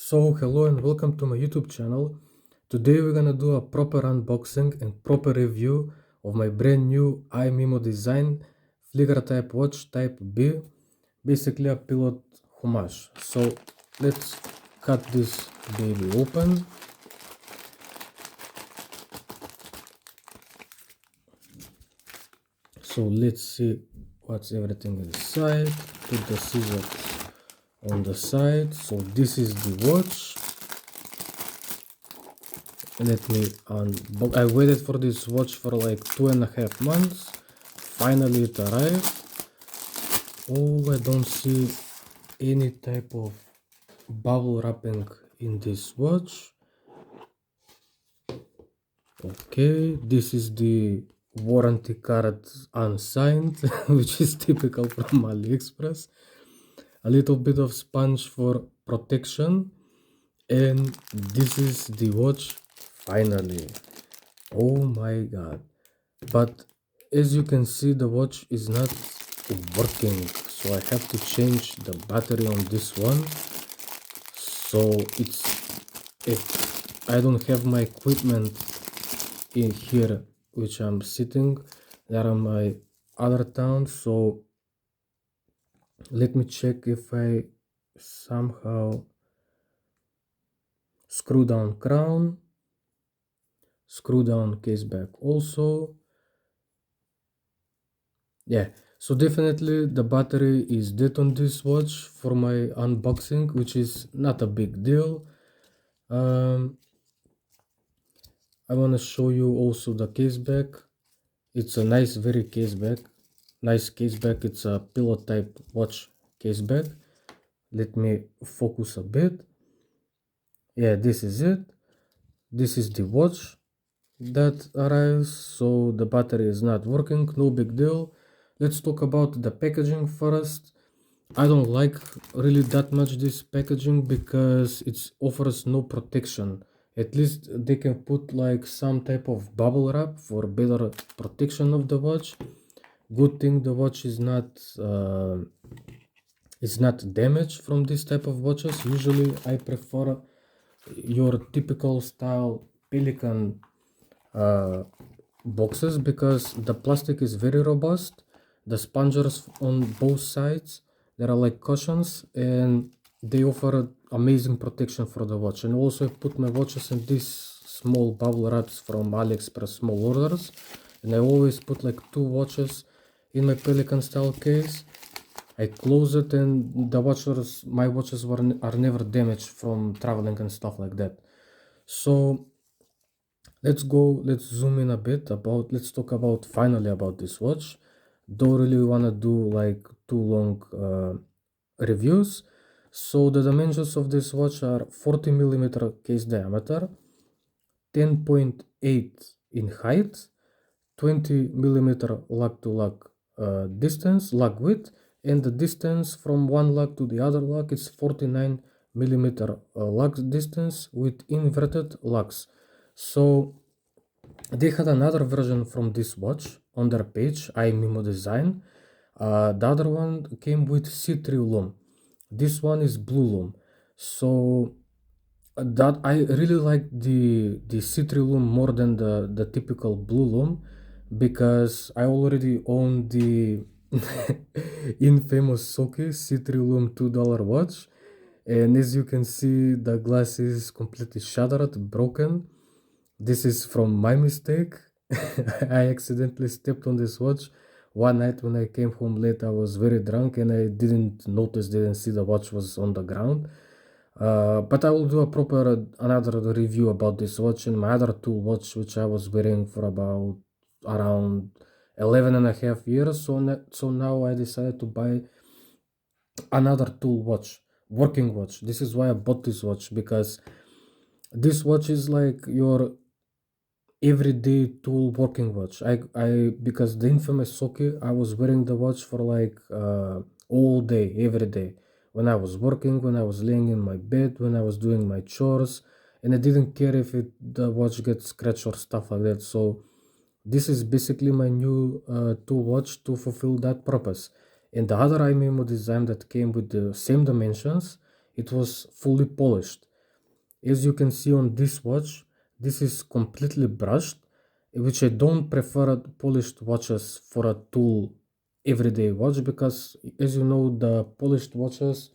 So hello and welcome to my YouTube channel. Today we're gonna do a proper unboxing and proper review of my brand new Aimimo Design Flieger type watch type B, basically a pilot homage. So let's cut this baby open. So let's see what's everything inside. Put the scissors on the side. So this is the watch. Let me unbox. I waited for this watch for like 2.5 months. Finally it arrived. Oh, I don't see any type of bubble wrapping in this watch. Okay, this is the warranty card unsigned, which is typical from AliExpress. A little bit of sponge for protection. And this is the watch finally. Oh my god. But as you can see, the watch is not working, so I have to change the battery on this one. So I don't have my equipment in here which I'm sitting. There are my other towns, so let me check if I somehow screw down crown, screw down case back also. Yeah, so definitely the battery is dead on this watch for my unboxing, which is not a big deal. I want to show you also the case back. It's a nice, very case back. Nice case back. It's a pillow type watch case back. Let me focus a bit. Yeah, this is it. This is the watch that arrives. So the battery is not working. No big deal. Let's talk about the packaging first. I don't like really that much this packaging because it offers no protection. At least they can put like some type of bubble wrap for better protection of the watch. Good thing the watch is not damaged from this type of watches. Usually I prefer your typical style Pelican boxes because the plastic is very robust. The spongers on both sides, there are like cushions, and they offer amazing protection for the watch. And also I put my watches in these small bubble wraps from AliExpress small orders, and I always put like 2 watches in my Pelican style case. I close it, and my watches are never damaged from traveling and stuff like that. So let's zoom in a bit let's talk about finally about this watch. Don't really want to do like too long reviews. So the dimensions of this watch are 40 mm case diameter, 10.8 in height, 20 mm lug to lug distance, lug width, and the distance from one lug to the other lug is 49 mm lug distance with inverted lugs. So they had another version from this watch on their page, Aimimo Design. The other one came with C3 lume. This one is blue lume. So that I really like the C3 lume more than the typical blue lume because I already own the infamous Soki C3 lume $2 watch, and as you can see the glass is completely shattered, broken. This is from my mistake. I accidentally stepped on this watch one night when I came home late. I was very drunk and I didn't see the watch was on the ground. But I will do another review about this watch and my other tool watch, which I was wearing for about around 11.5 years. So now I decided to buy another tool watch, working watch. This is why I bought this watch, because this watch is like your everyday tool working watch. Because the infamous Soki, I was wearing the watch for like all day, every day. When I was working, when I was laying in my bed, when I was doing my chores, and I didn't care if the watch gets scratched or stuff like that. So this is basically my new tool watch to fulfill that purpose. And the other Aimimo design that came with the same dimensions, it was fully polished. As you can see on this watch, this is completely brushed, which I don't prefer polished watches for a tool everyday watch, because as you know, the polished watches,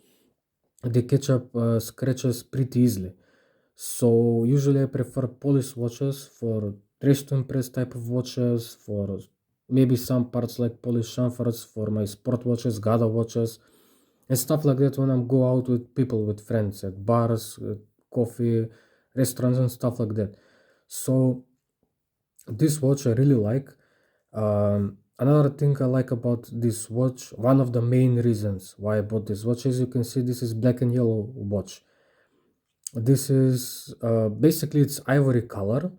they catch up scratches pretty easily. So usually I prefer polished watches for dress to impress type of watches, for maybe some parts like polished chamfers for my sport watches, gada watches, and stuff like that when I'm go out with people, with friends at bars, coffee, restaurants and stuff like that. So this watch I really like. Another thing I like about this watch, one of the main reasons why I bought this watch, as you can see, this is black and yellow watch. This is basically it's ivory color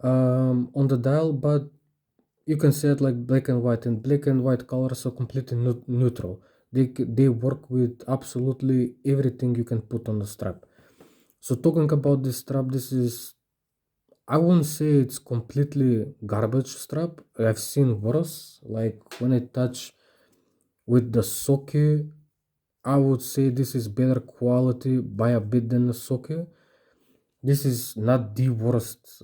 on the dial, but you can say it like black and white, and black and white colors are completely neutral. They work with absolutely everything you can put on the strap. So talking about this strap, this is, I won't say it's completely garbage strap. I've seen worse. Like when I touch with the socket, I would say this is better quality by a bit than the socket. This is not the worst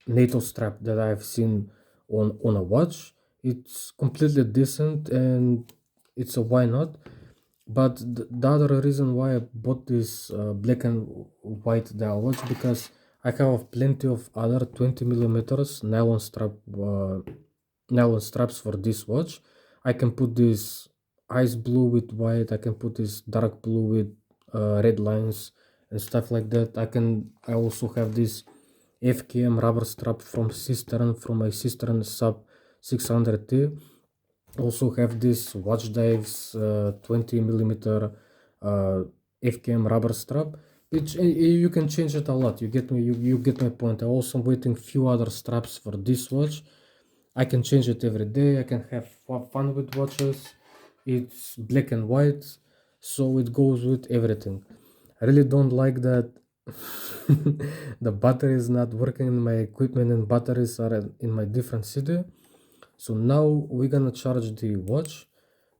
NATO strap that I've seen on a watch. It's completely decent, and it's a why not. But the other reason why I bought this black and white dial watch, because I have plenty of other 20 millimeters nylon straps for this watch. I can put this ice blue with white. I can put this dark blue with red lines and stuff like that. I also have this FKM rubber strap from my Cistern Sub 600T. Also have this Watch Dives 20 millimeter FKM rubber strap, which you can change it a lot. You get me? You get my point. I also waiting few other straps for this watch. I can change it every day. I can have fun with watches. It's black and white, so it goes with everything. I really don't like that the battery is not working in my equipment and batteries are in my different city. So now we're gonna charge the watch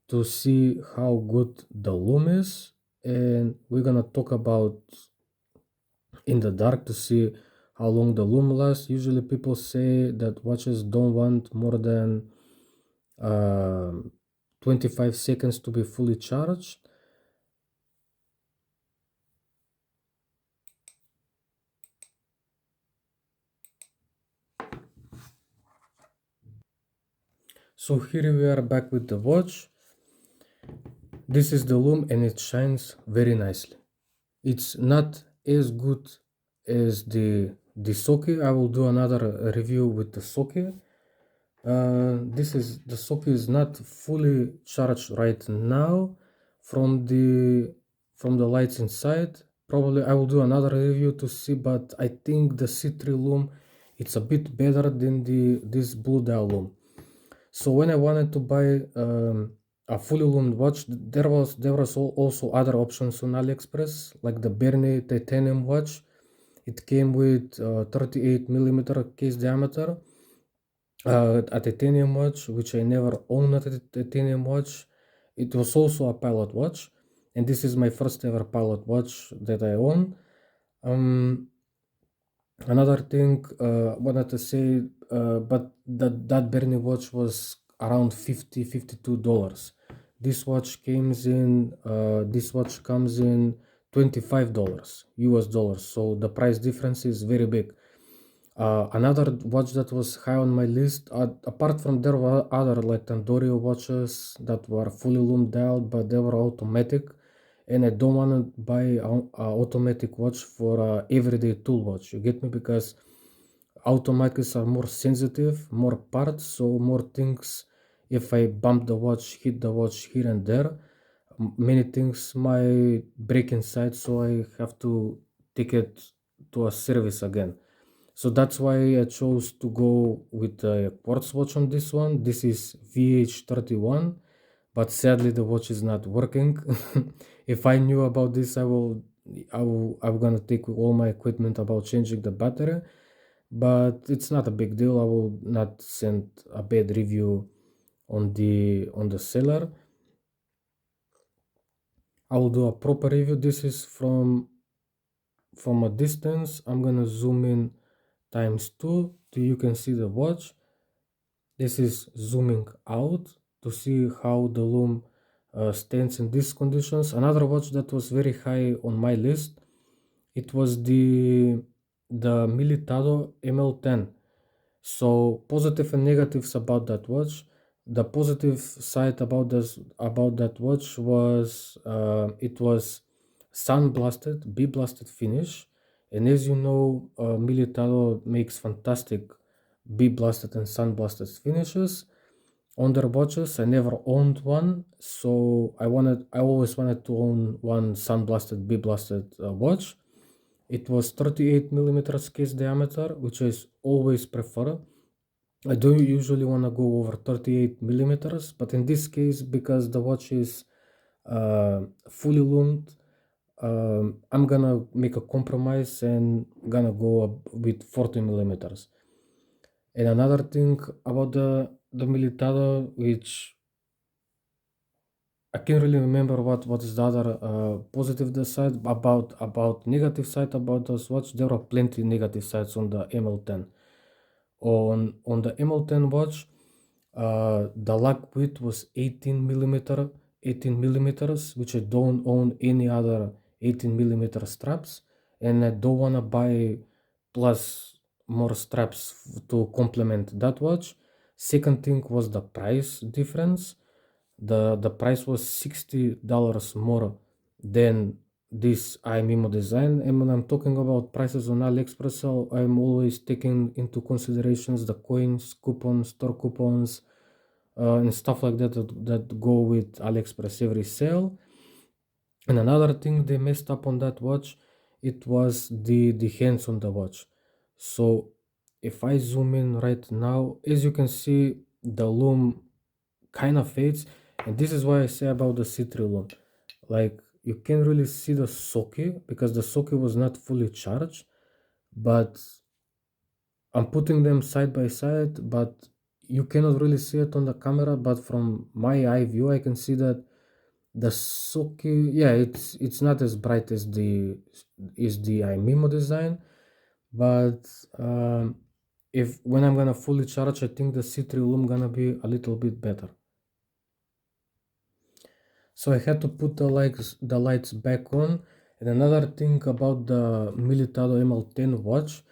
to see how good the lume is, and we're gonna talk about in the dark to see how long the lume lasts. Usually people say that watches don't want more than 25 seconds to be fully charged. So here we are back with the watch. This is the lume and it shines very nicely. It's not as good as the socket. I will do another review with the socket. The socket is not fully charged right now from the lights inside. Probably I will do another review to see, but I think the C3 lume, it's a bit better than this blue dial lume. So when I wanted to buy a fully lumed watch, there was also other options on AliExpress, like the Bernie titanium watch. It came with 38 millimeter case diameter, a titanium watch, which I never owned a titanium watch. It was also a pilot watch, and this is my first ever pilot watch that I own. Um, Another thing wanted to say, but that Bernie watch was around $52. This watch comes in $25 US dollars, so the price difference is very big. Another watch that was high on my list, apart from there were other like Tandoori watches that were fully loomed dialed, but they were automatic, and I don't want to buy a automatic watch for a everyday tool watch. You get me? Because automatics are more sensitive, more parts, so more things. If I bump the watch, hit the watch here and there, many things might break inside, so I have to take it to a service again. So that's why I chose to go with a quartz watch on this one. This is Vh31, but sadly the watch is not working. If I knew about this, I'm gonna take all my equipment about changing the battery, but it's not a big deal. I will not send a bad review on the seller. I will do a proper review. This is from from a distance, I'm gonna zoom in times 2 so you can see the watch. This is zooming out to see how the loom stands in these conditions. Another watch that was very high on my list, it was the Militado ML10. So positive and negatives about that watch. The positive side about that watch was it was sun blasted, B blasted finish, and as you know, Militado makes fantastic B blasted and sun blasted finishes on their watches. I never owned one, so I always wanted to own one sun blasted, B blasted watch. It was 38 millimeters case diameter, which I always prefer. I don't usually want to go over 38 millimeters, but in this case, because the watch is fully loomed, I'm gonna make a compromise and gonna go up with 40 millimeters. And another thing about the Militado, which I can't really remember what is the other positive the side about negative side about those watch. There are plenty negative sides on the ML10. On the ML10 watch, the lug width was 18 millimeters, which I don't own any other 18 millimeter straps, and I don't wanna buy plus more straps to complement that watch. Second thing was the price difference. The price was $60 more than this Aimimo design. And when I'm talking about prices on AliExpress, so I'm always taking into considerations the coins, coupons, store coupons, and stuff like that go with AliExpress every sale. And another thing they messed up on that watch, it was the hands on the watch. So if I zoom in right now, as you can see, the loom kind of fades, and this is why I say about the C3 loom. Like, you can't really see the socket because the socket was not fully charged, but I'm putting them side by side, but you cannot really see it on the camera. But from my eye view, I can see that the socket, yeah, it's not as bright as the Aimimo design, but if when I'm gonna fully charge, I think the C3 loom gonna be a little bit better. So I had to put the lights back on. And another thing about the Militado ML10 watch,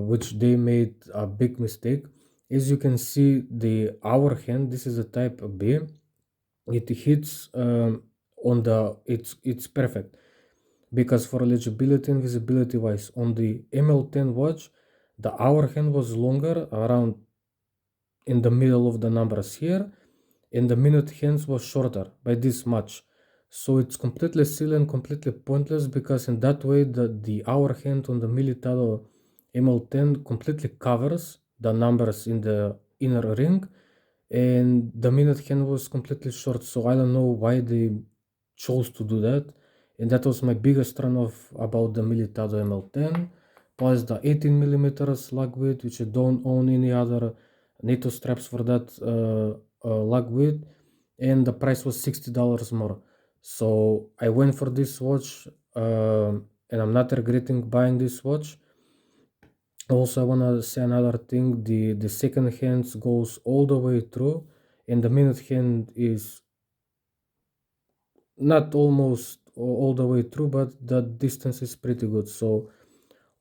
which they made a big mistake. As you can see, the hour hand, this is a type B, it hits on the it's perfect, because for legibility and visibility wise on the ML10 watch, the hour hand was longer, around in the middle of the numbers here, and the minute hands was shorter by this much. So it's completely silly and completely pointless, because in that way the hour hand on the Militado ML10 completely covers the numbers in the inner ring, and the minute hand was completely short. So I don't know why they chose to do that, and that was my biggest turn off about the Militado ML10. Plus the 18 millimeters lug width, which I don't own any other NATO straps for that lug width, and the price was $60 more. So I went for this watch, and I'm not regretting buying this watch. Also, I want to say another thing, the second hand goes all the way through, and the minute hand is not almost all the way through, but the distance is pretty good. So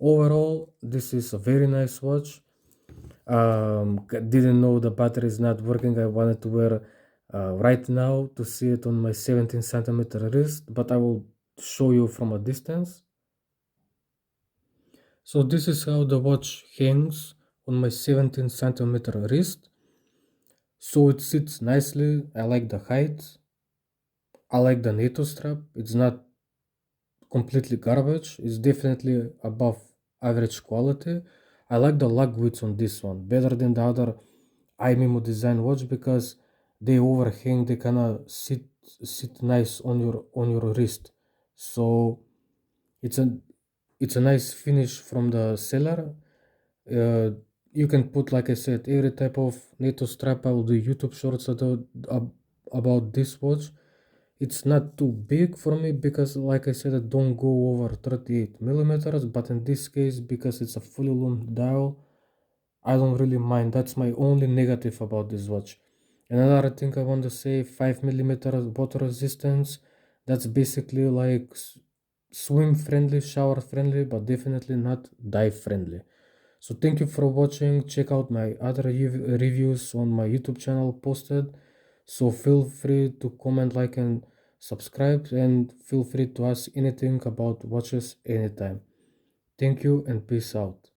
overall, this is a very nice watch. Didn't know the battery is not working. I wanted to wear right now to see it on my 17 centimeter wrist, but I will show you from a distance. So this is how the watch hangs on my 17 centimeter wrist. So it sits nicely. I like the height. I like the NATO strap. It's not completely garbage. It's definitely above average quality. I like the lug width on this one better than the other Aimimo design watch, because they overhang. They kind of sit nice on your wrist. So it's a it's a nice finish from the seller. Uh, you can put, like I said, every type of NATO strap. I will do YouTube shorts about this watch. It's not too big for me because, like I said, I don't go over 38 millimeters, but in this case, because it's a fully lumed dial, I don't really mind. That's my only negative about this watch. Another thing I want to say, 5 millimeters water resistance. That's basically like swim friendly, shower friendly, but definitely not dive friendly. So thank you for watching. Check out my other reviews on my YouTube channel posted. So feel free to comment, like, and subscribe, and feel free to ask anything about watches anytime. Thank you and peace out.